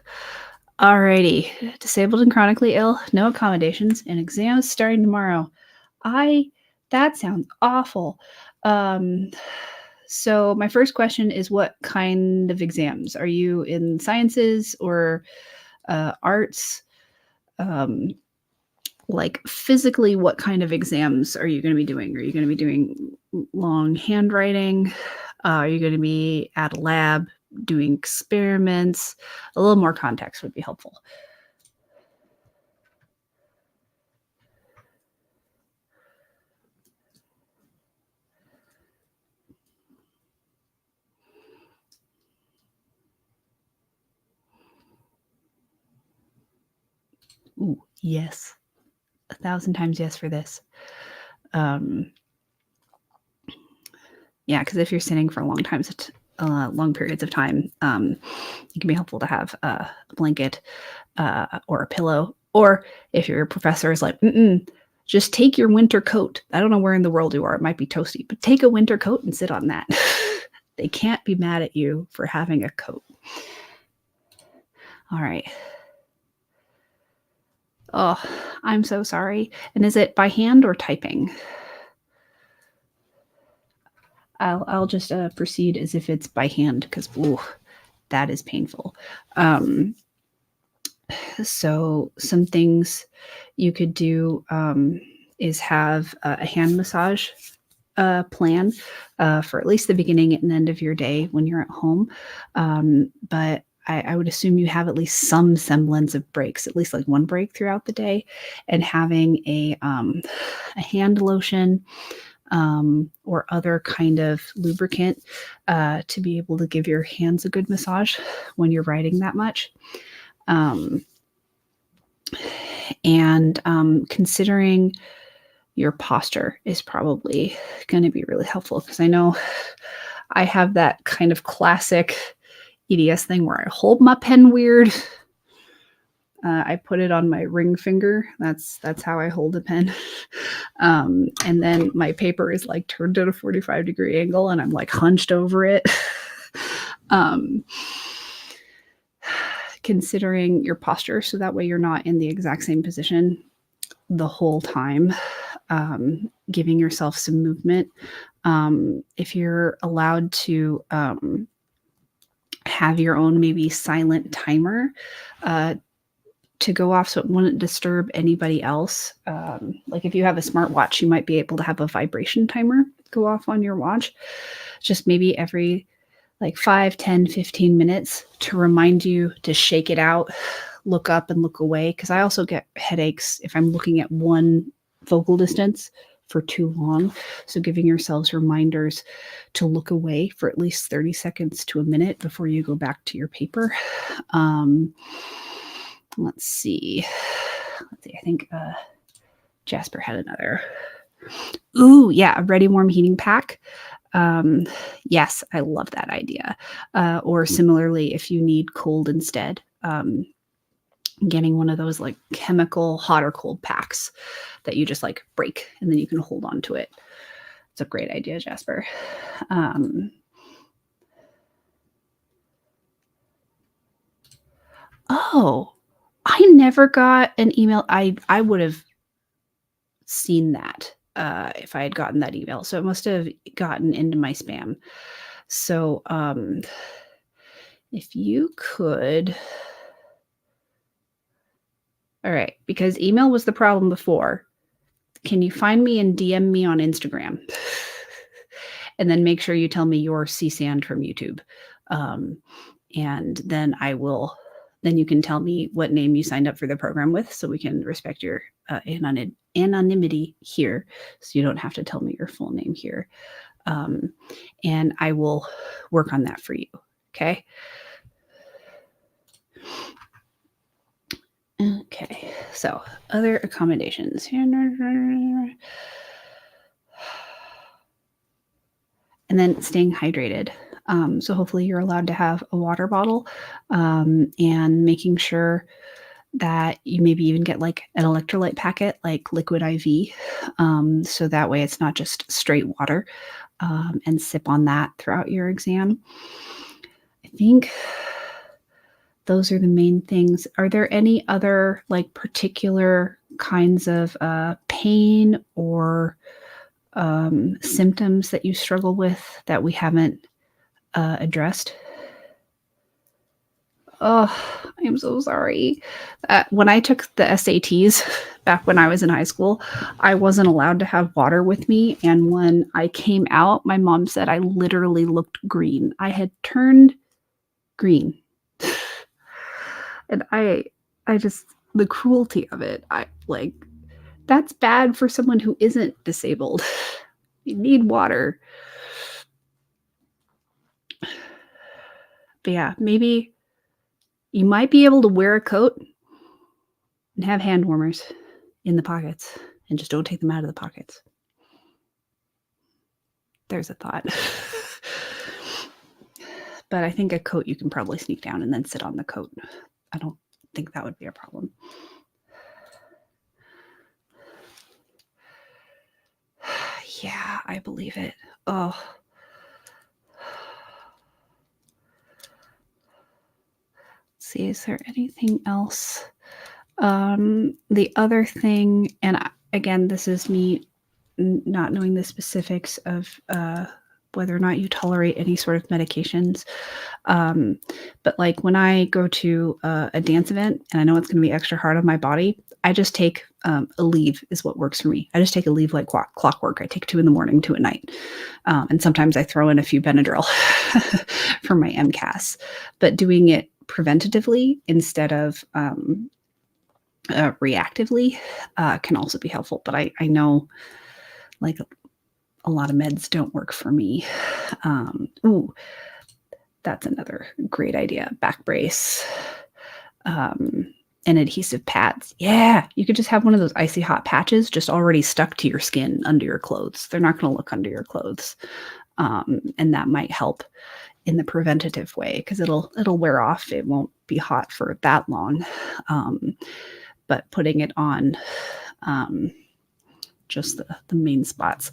Alrighty. Disabled and chronically ill, no accommodations, and exams starting tomorrow. That sounds awful. So my first question is, what kind of exams? Are you in sciences or arts? Like physically, what kind of exams are you going to be doing? Are you going to be doing long handwriting? Are you going to be at a lab doing experiments? A little more context would be helpful. Ooh, yes. 1,000 times yes for this. Yeah, because if you're sitting for long periods of time, it can be helpful to have a blanket or a pillow. Or if your professor is like, just take your winter coat. I don't know where in the world you are. It might be toasty, but take a winter coat and sit on that. They can't be mad at you for having a coat. All right. Oh, I'm so sorry. And is it by hand or typing? I'll just proceed as if it's by hand, because that is painful. So some things you could do is have a hand massage plan for at least the beginning and end of your day when you're at home. But I would assume you have at least some semblance of breaks, at least like one break throughout the day, and having a hand lotion or other kind of lubricant to be able to give your hands a good massage when you're writing that much. And considering your posture is probably going to be really helpful, because I know I have that kind of classic EDS thing where I hold my pen weird. I put it on my ring finger. That's how I hold a pen. And then my paper is like turned at a 45-degree angle and I'm like hunched over it. Considering your posture, so that way you're not in the exact same position the whole time. Giving yourself some movement. If you're allowed to have your own maybe silent timer, to go off so it wouldn't disturb anybody else. Like if you have a smartwatch, you might be able to have a vibration timer go off on your watch, just maybe every like 5, 10, 15 minutes to remind you to shake it out, look up and look away. Because I also get headaches if I'm looking at one focal distance for too long. So giving yourselves reminders to look away for at least 30 seconds to a minute before you go back to your paper. Let's see. I think Jasper had another. Ooh, yeah, a ready warm heating pack. Yes, I love that idea. Or similarly, if you need cold instead, getting one of those like chemical hot or cold packs that you just like break and then you can hold on to it. It's a great idea, Jasper. Oh, I never got an email. I would have seen that if I had gotten that email. So it must have gotten into my spam. So if you could. All right, because email was the problem before. Can you find me and DM me on Instagram? And then make sure you tell me you're CSAND from YouTube. And then then you can tell me what name you signed up for the program with so we can respect your anonymity here. So you don't have to tell me your full name here. And I will work on that for you. Okay. Okay. So other accommodations. And then staying hydrated. So hopefully you're allowed to have a water bottle, and making sure that you maybe even get like an electrolyte packet, like liquid IV. So that way it's not just straight water, and sip on that throughout your exam. I think those are the main things. Are there any other like particular kinds of pain or symptoms that you struggle with that we haven't addressed? Oh, I am so sorry. When I took the SATs back when I was in high school, I wasn't allowed to have water with me. And when I came out, my mom said I literally looked green. I had turned green. And I just, the cruelty of it, that's bad for someone who isn't disabled. You need water. But yeah, maybe you might be able to wear a coat and have hand warmers in the pockets and just don't take them out of the pockets. There's a thought. But I think a coat you can probably sneak down and then sit on the coat. I don't think that would be a problem. Yeah, I believe it. Oh. Let's see, is there anything else? The other thing, and again, this is me not knowing the specifics of whether or not you tolerate any sort of medications. But like when I go to a dance event and I know it's going to be extra hard on my body, I just take a leave is what works for me. I just take a leave like clockwork. I take 2 in the morning, 2 at night. And sometimes I throw in a few Benadryl for my MCAS, but doing it preventatively instead of reactively can also be helpful. But I know like a lot of meds don't work for me. Ooh, that's another great idea. Back brace, and adhesive pads. Yeah, you could just have one of those icy hot patches just already stuck to your skin under your clothes. They're not going to look under your clothes. And that might help in the preventative way because it'll wear off. It won't be hot for that long. But putting it on just the main spots.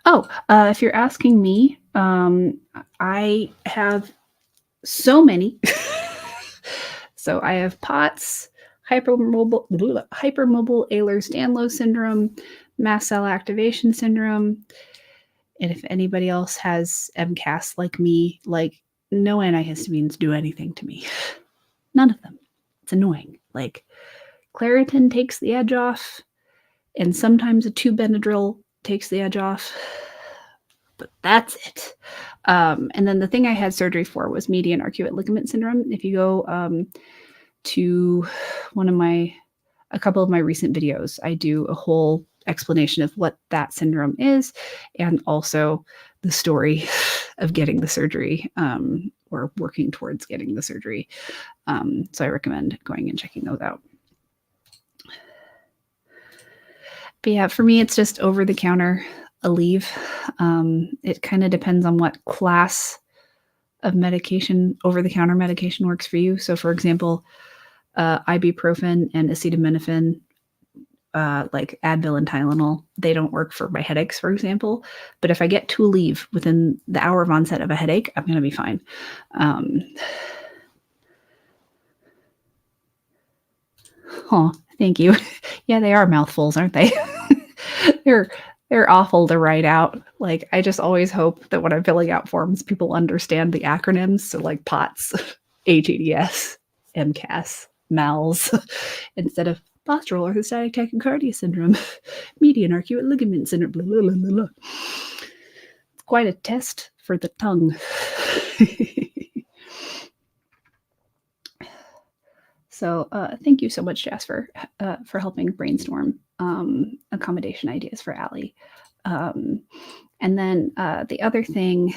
Oh, if you're asking me, I have so many. So I have POTS, hypermobile Ehlers-Danlos syndrome, mast cell activation syndrome. And if anybody else has MCAS like me, like no antihistamines do anything to me. None of them. It's annoying. Like, Claritin takes the edge off, and sometimes a 2 Benadryl takes the edge off, but that's it. And then the thing I had surgery for was median arcuate ligament syndrome. If you go to a couple of my recent videos, I do a whole explanation of what that syndrome is, and also the story of getting the surgery, or working towards getting the surgery. So I recommend going and checking those out. But yeah, for me, it's just over the counter Aleve. It kind of depends on what class of medication, over the counter medication, works for you. So, for example, ibuprofen and acetaminophen, like Advil and Tylenol, they don't work for my headaches, for example. But if I get to Aleve within the hour of onset of a headache, I'm going to be fine. Oh, thank you. Yeah, they are mouthfuls, aren't they? They're awful to write out. Like, I just always hope that when I'm filling out forms, people understand the acronyms. So like POTS, HEDS, MCAS, MALS, instead of postural orthostatic tachycardia syndrome, median arcuate ligament syndrome, blah, blah, blah, blah. It's quite a test for the tongue. So thank you so much, Jasper, for helping brainstorm accommodation ideas for Allie. And then the other thing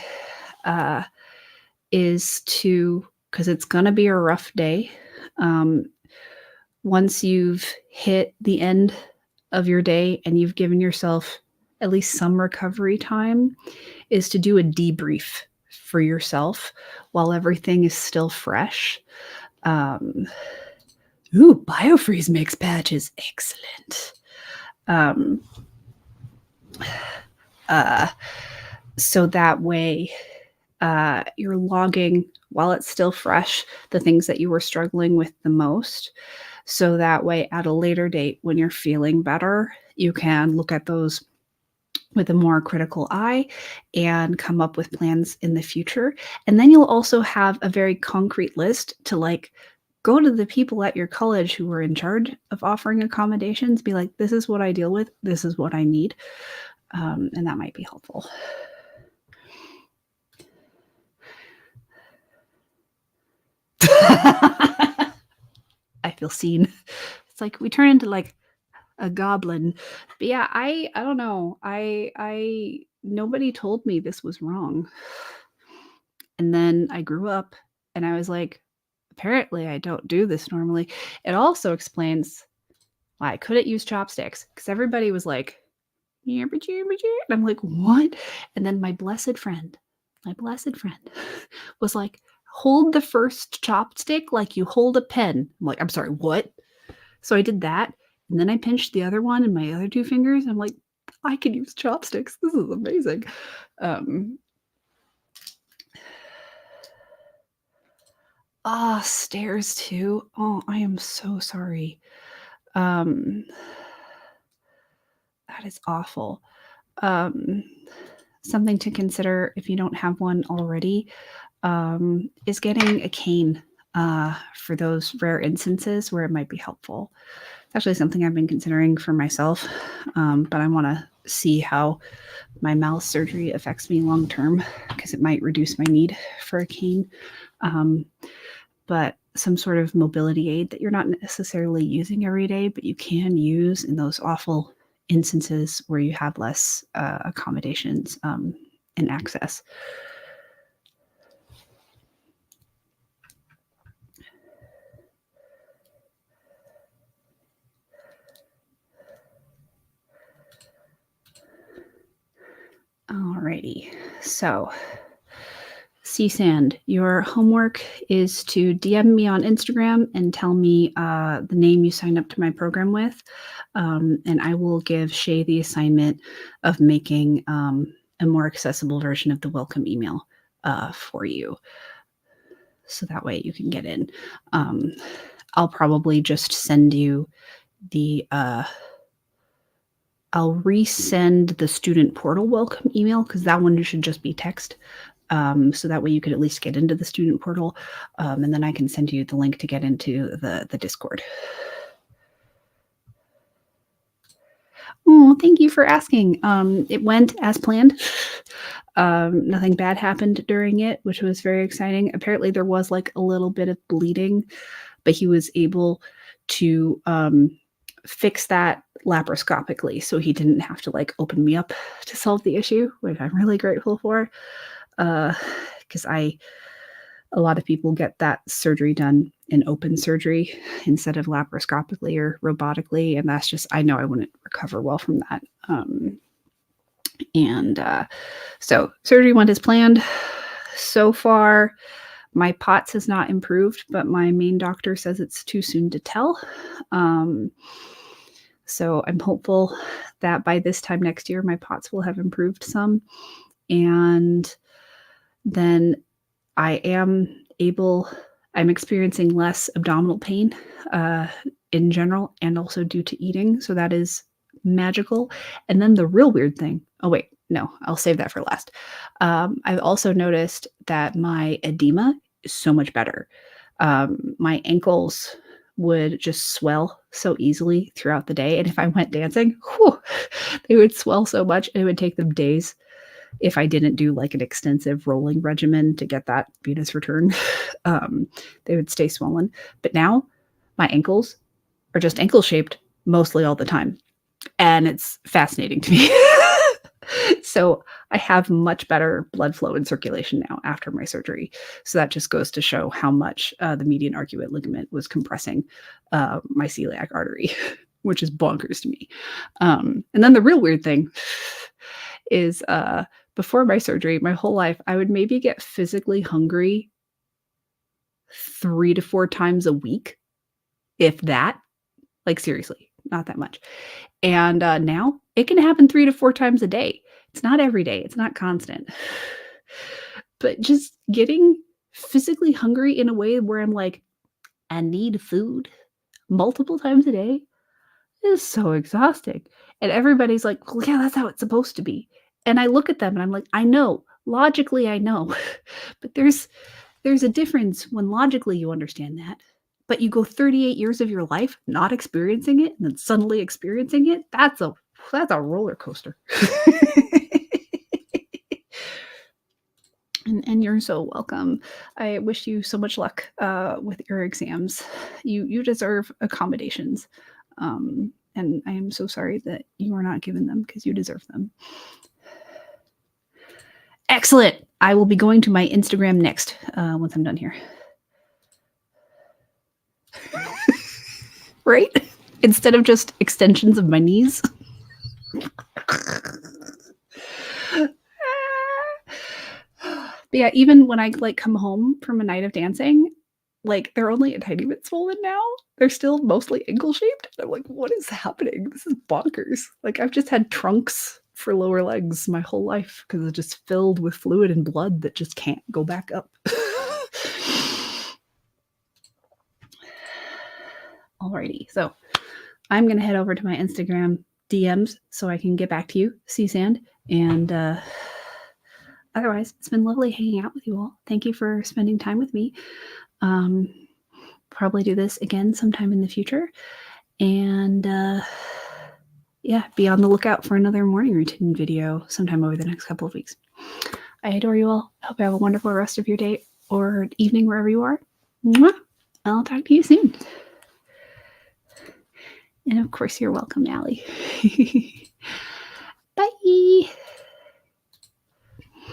is to, because it's going to be a rough day, once you've hit the end of your day and you've given yourself at least some recovery time, is to do a debrief for yourself while everything is still fresh. Biofreeze mix patches. Excellent. So that way you're logging, while it's still fresh, the things that you were struggling with the most. So that way at a later date, when you're feeling better, you can look at those with a more critical eye and come up with plans in the future. And then you'll also have a very concrete list to like go to the people at your college who are in charge of offering accommodations, be like, this is what I deal with, this is what I need. And that might be helpful. I feel seen. It's like we turn into like a goblin. But yeah, I don't know. I nobody told me this was wrong. And then I grew up and I was like, apparently I don't do this normally. It also explains why I couldn't use chopsticks, because everybody was like, and I'm like, what? And then my blessed friend was like, hold the first chopstick like you hold a pen. I'm like, I'm sorry, what? So I did that. And then I pinched the other one in my other 2 fingers. I'm like, I can use chopsticks. This is amazing. Stairs too. Oh, I am so sorry. That is awful. Something to consider if you don't have one already is getting a cane for those rare instances where it might be helpful. It's actually something I've been considering for myself, but I want to see how my mouth surgery affects me long term, because it might reduce my need for a cane. But some sort of mobility aid that you're not necessarily using every day, but you can use in those awful instances where you have less accommodations and access. Alrighty, so C-Sand, your homework is to DM me on Instagram and tell me the name you signed up to my program with, and I will give Shay the assignment of making a more accessible version of the welcome email for you, so that way you can get in. I'll probably just send you the I'll resend the student portal welcome email, because that one should just be text. So that way you could at least get into the student portal. And then I can send you the link to get into the Discord. Oh, thank you for asking. It went as planned. Nothing bad happened during it, which was very exciting. Apparently there was like a little bit of bleeding, but he was able to fix that laparoscopically, so he didn't have to like open me up to solve the issue, which I'm really grateful for. Because a lot of people get that surgery done in open surgery instead of laparoscopically or robotically, and that's just, I know I wouldn't recover well from that. So surgery went as planned. So far, my POTS has not improved, but my main doctor says it's too soon to tell. So I'm hopeful that by this time next year, my POTS will have improved some. And then I'm experiencing less abdominal pain in general, and also due to eating. So that is magical. And then the real weird thing, oh wait, no, I'll save that for last. I've also noticed that my edema is so much better. My ankles would just swell so easily throughout the day. And if I went dancing, they would swell so much, and it would take them days if I didn't do like an extensive rolling regimen to get that venous return. They would stay swollen. But now my ankles are just ankle shaped mostly all the time. And it's fascinating to me. So I have much better blood flow and circulation now after my surgery. So that just goes to show how much the median arcuate ligament was compressing my celiac artery, which is bonkers to me. And then the real weird thing is before my surgery, my whole life, I would maybe get physically hungry 3 to 4 times a week, if that. Like seriously, not that much. And now it can happen 3 to 4 times a day. It's not every day. It's not constant. But just getting physically hungry in a way where I'm like, I need food multiple times a day is so exhausting. And everybody's like, well, yeah, that's how it's supposed to be. And I look at them and I'm like, I know. Logically, I know. But there's a difference when logically you understand that. But you go 38 years of your life not experiencing it and then suddenly experiencing it. That's a roller coaster. And you're so welcome. I wish you so much luck with your exams. You deserve accommodations. And I am so sorry that you are not given them, because you deserve them. Excellent. I will be going to my Instagram next once I'm done here. Right? Instead of just extensions of my knees. But yeah, even when I like come home from a night of dancing, like they're only a tiny bit swollen now. They're still mostly ankle shaped. I'm like, what is happening? This is bonkers. Like I've just had trunks for lower legs my whole life because it's just filled with fluid and blood that just can't go back up. Alrighty, so I'm gonna head over to my Instagram DMs so I can get back to you, C-Sand, and otherwise, it's been lovely hanging out with you all. Thank you for spending time with me. Probably do this again sometime in the future. And yeah, be on the lookout for another morning routine video sometime over the next couple of weeks. I adore you all. Hope you have a wonderful rest of your day or evening wherever you are. Mwah! I'll talk to you soon. And of course, you're welcome, Allie. Bye.